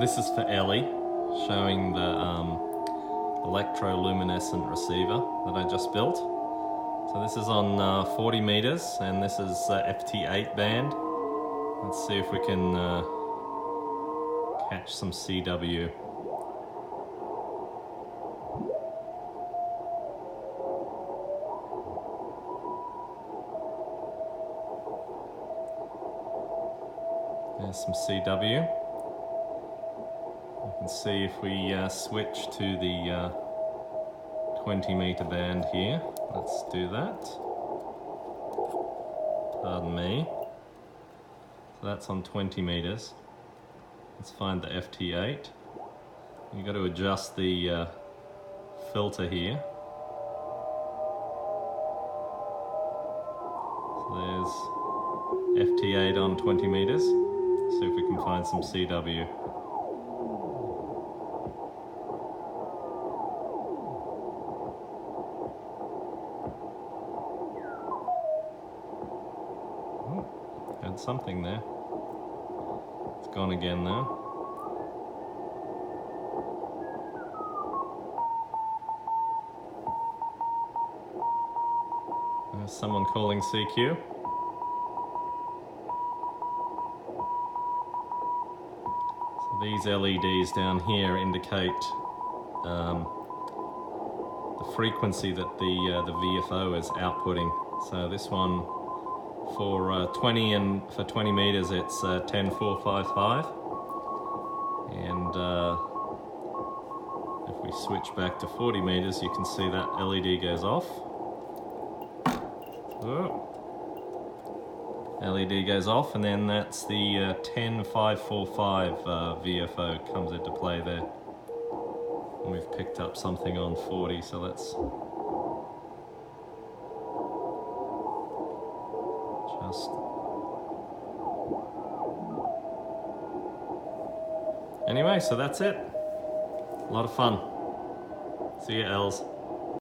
This is for Ellie, showing the Electroluminescent Receiver that I just built. So this is on 40 meters, and this is FT8 band. Let's see if we can catch some CW. There's some CW. You can see if we switch to the 20 meter band here. Let's do that. Pardon me. So that's on 20 meters. Let's find the FT8. You've got to adjust the filter here. So there's FT8 on 20 meters. See if we can find some CW. Had something there. It's gone again now. There's someone calling CQ. So these LEDs down here indicate the frequency that the VFO is outputting. So this one, for 20 meters, it's 10455, and if we switch back to 40 meters, you can see that LED goes off. Oh. LED goes off, and then that's the 10545 VFO comes into play there. And we've picked up something on 40, so let's Anyway, so that's it. A lot of fun. See you, Els.